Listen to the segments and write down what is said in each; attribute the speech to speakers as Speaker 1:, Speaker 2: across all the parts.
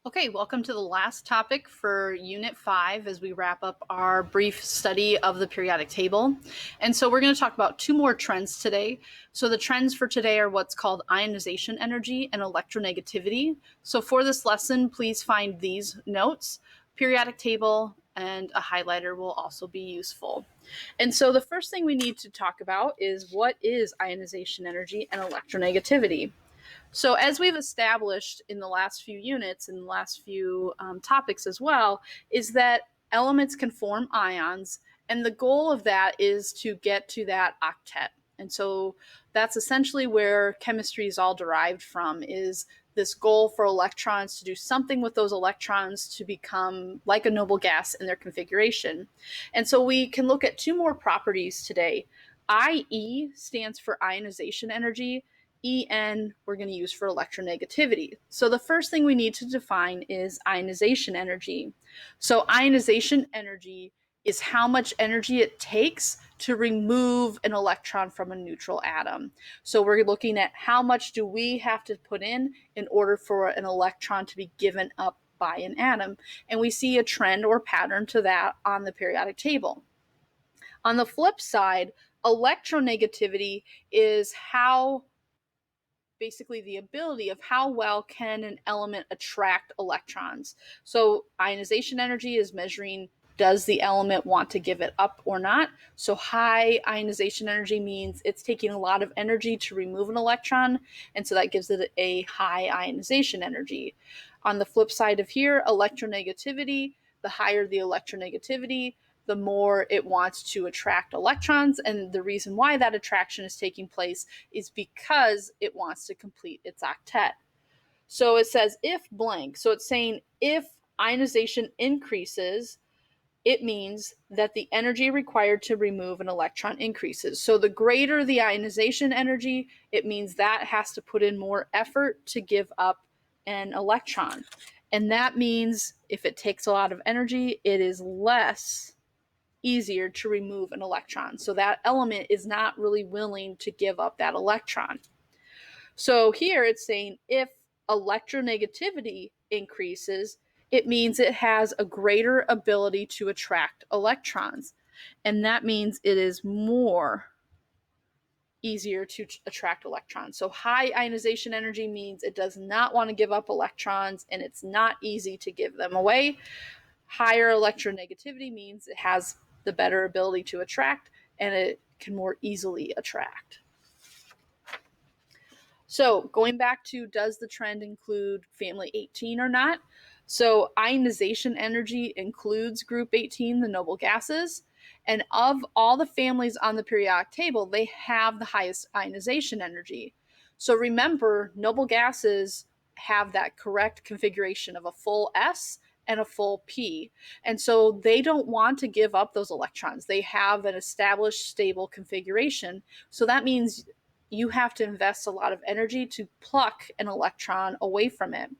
Speaker 1: Okay, welcome to the last topic for Unit 5 as we wrap up our brief study of the periodic table. And so we're going to talk about two more trends today. So the trends for today are what's called ionization energy and electronegativity. So for this lesson, please find these notes, periodic table, and a highlighter will also be useful. And so the first thing we need to talk about is what is ionization energy and electronegativity. So, as we've established in the last few units and the last few topics as well, is that elements can form ions, and the goal of that is to get to that octet. And so that's essentially where chemistry is all derived from, is this goal for electrons to do something with those electrons to become like a noble gas in their configuration. And so we can look at two more properties today. IE stands for ionization energy, En we're going to use for electronegativity. So the first thing we need to define is ionization energy. So ionization energy is how much energy it takes to remove an electron from a neutral atom. So we're looking at how much do we have to put in order for an electron to be given up by an atom. And we see a trend or pattern to that on the periodic table. On the flip side, electronegativity is how basically the ability of how well can an element attract electrons. So ionization energy is measuring, does the element want to give it up or not? So high ionization energy means it's taking a lot of energy to remove an electron, and so that gives it a high ionization energy. On the flip side of here, electronegativity, the higher the electronegativity, the more it wants to attract electrons. And the reason why that attraction is taking place is because it wants to complete its octet. So it says if blank. So it's saying if ionization increases, it means that the energy required to remove an electron increases. So the greater the ionization energy, it means that has to put in more effort to give up an electron. And that means if it takes a lot of energy, it is less easier to remove an electron. So that element is not really willing to give up that electron. So here it's saying if electronegativity increases, it means it has a greater ability to attract electrons. And that means it is more easier to attract electrons. So high ionization energy means it does not want to give up electrons and it's not easy to give them away. Higher electronegativity means it has the better ability to attract and it can more easily attract. So going back to, does the trend include family 18 or not? So ionization energy includes group 18, the noble gases. And of all the families on the periodic table, they have the highest ionization energy. So remember, noble gases have that correct configuration of a full S and a full P. And so they don't want to give up those electrons. They have an established stable configuration. So that means you have to invest a lot of energy to pluck an electron away from it.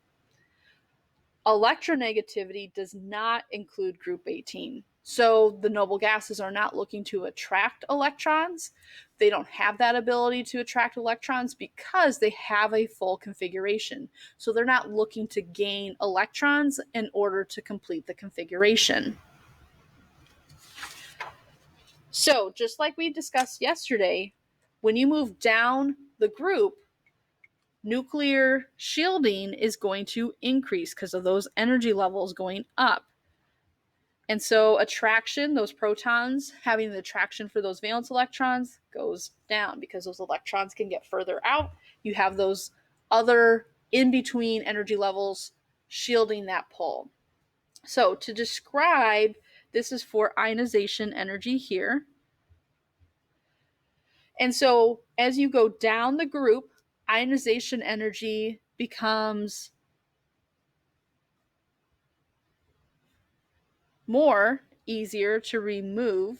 Speaker 1: Electronegativity does not include group 18. So the noble gases are not looking to attract electrons. They don't have that ability to attract electrons because they have a full configuration. So they're not looking to gain electrons in order to complete the configuration. So just like we discussed yesterday, when you move down the group, nuclear shielding is going to increase because of those energy levels going up. And so attraction, those protons having the attraction for those valence electrons goes down because those electrons can get further out. You have those other in-between energy levels shielding that pull. So to describe, this is for ionization energy here. And so as you go down the group, ionization energy becomes more easier to remove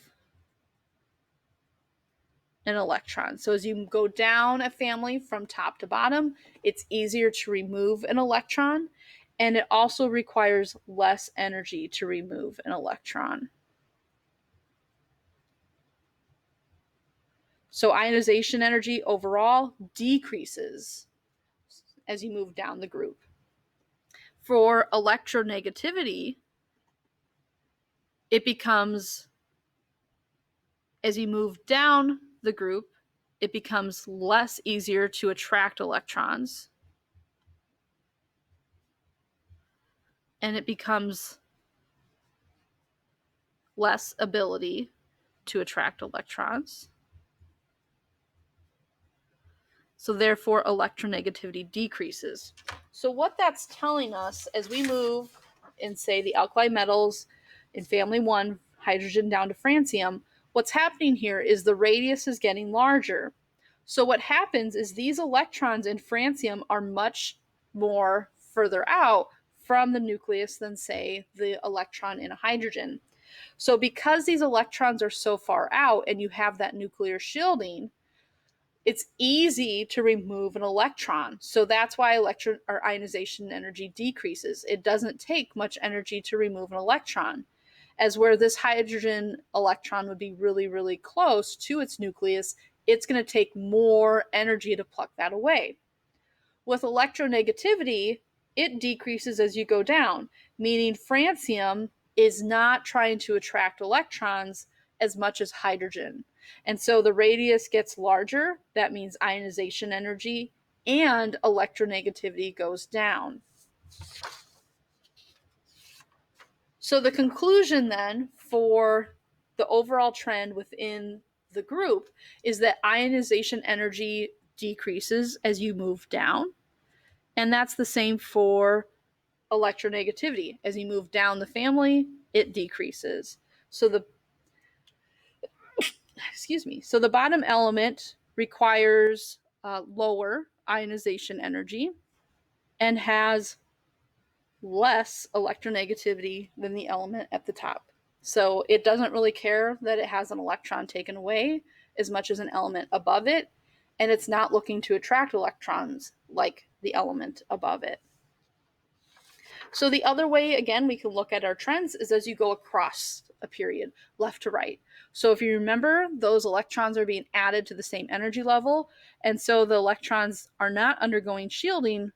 Speaker 1: an electron. So as you go down a family from top to bottom, it's easier to remove an electron, and it also requires less energy to remove an electron. So ionization energy overall decreases as you move down the group. For electronegativity, it becomes, as you move down the group, it becomes less easier to attract electrons. And it becomes less ability to attract electrons. So therefore, electronegativity decreases. So what that's telling us as we move in, say, the alkali metals in family 1, hydrogen down to francium, what's happening here is the radius is getting larger. So what happens is these electrons in francium are much more further out from the nucleus than, say, the electron in a hydrogen. So because these electrons are so far out and you have that nuclear shielding, it's easy to remove an electron. So that's why ionization energy decreases. It doesn't take much energy to remove an electron. As where this hydrogen electron would be really, really close to its nucleus, it's going to take more energy to pluck that away. With electronegativity, it decreases as you go down, meaning francium is not trying to attract electrons as much as hydrogen. And so the radius gets larger. That means ionization energy and electronegativity goes down. So the conclusion then for the overall trend within the group is that ionization energy decreases as you move down. And that's the same for electronegativity. As you move down the family, it decreases. So the bottom element requires lower ionization energy and has less electronegativity than the element at the top. So it doesn't really care that it has an electron taken away as much as an element above it, and it's not looking to attract electrons like the element above it. So the other way, again, we can look at our trends is as you go across a period, left to right. So if you remember, those electrons are being added to the same energy level, and so the electrons are not undergoing shielding,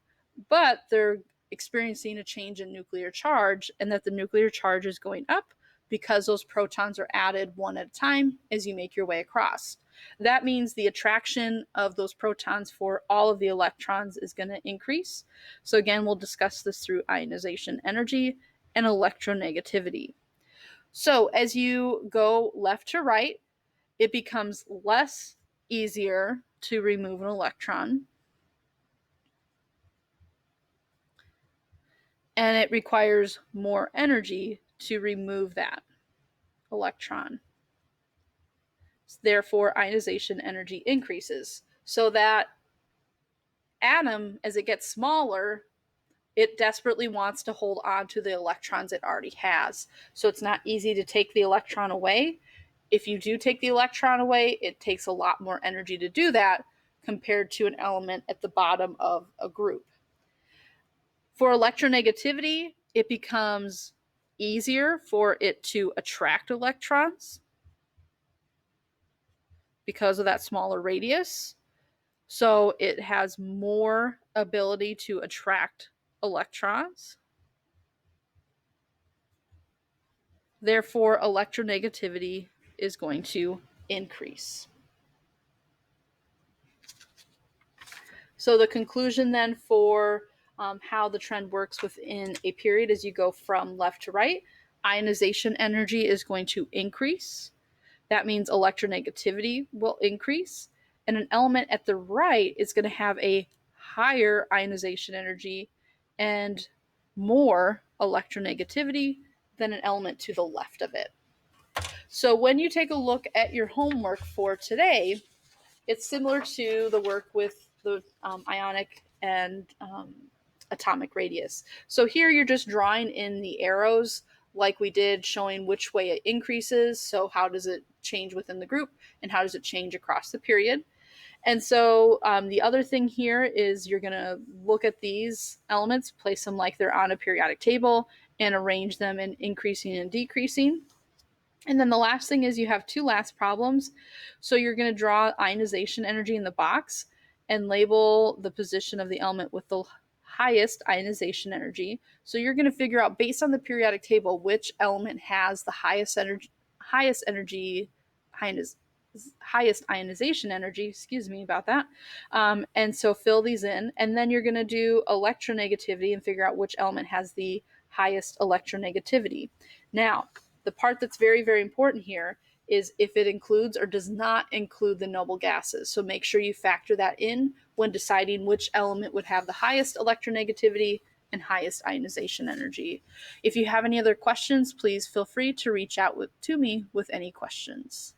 Speaker 1: but they're experiencing a change in nuclear charge, and that the nuclear charge is going up because those protons are added one at a time as you make your way across. That means the attraction of those protons for all of the electrons is going to increase. So again, we'll discuss this through ionization energy and electronegativity. So as you go left to right, it becomes less easier to remove an electron. And it requires more energy to remove that electron. Therefore, ionization energy increases. So that atom, as it gets smaller, it desperately wants to hold on to the electrons it already has. So it's not easy to take the electron away. If you do take the electron away, it takes a lot more energy to do that compared to an element at the bottom of a group. For electronegativity, it becomes easier for it to attract electrons because of that smaller radius. So it has more ability to attract electrons. Therefore, electronegativity is going to increase. So the conclusion then for how the trend works within a period as you go from left to right, ionization energy is going to increase. That means electronegativity will increase. And an element at the right is going to have a higher ionization energy and more electronegativity than an element to the left of it. So when you take a look at your homework for today, it's similar to the work with the ionic and atomic radius. So here you're just drawing in the arrows like we did, showing which way it increases. So how does it change within the group and how does it change across the period? And so the other thing here is you're going to look at these elements, place them like they're on a periodic table, and arrange them in increasing and decreasing. And then the last thing is you have two last problems. So you're going to draw ionization energy in the box and label the position of the element with the highest ionization energy. So you're going to figure out, based on the periodic table, which element has the highest energy, highest ionization energy. Excuse me about that. And so fill these in, and then you're going to do electronegativity and figure out which element has the highest electronegativity. Now, the part that's very, very important here is if it includes or does not include the noble gases. So make sure you factor that in when deciding which element would have the highest electronegativity and highest ionization energy. If you have any other questions, please feel free to reach out to me with any questions.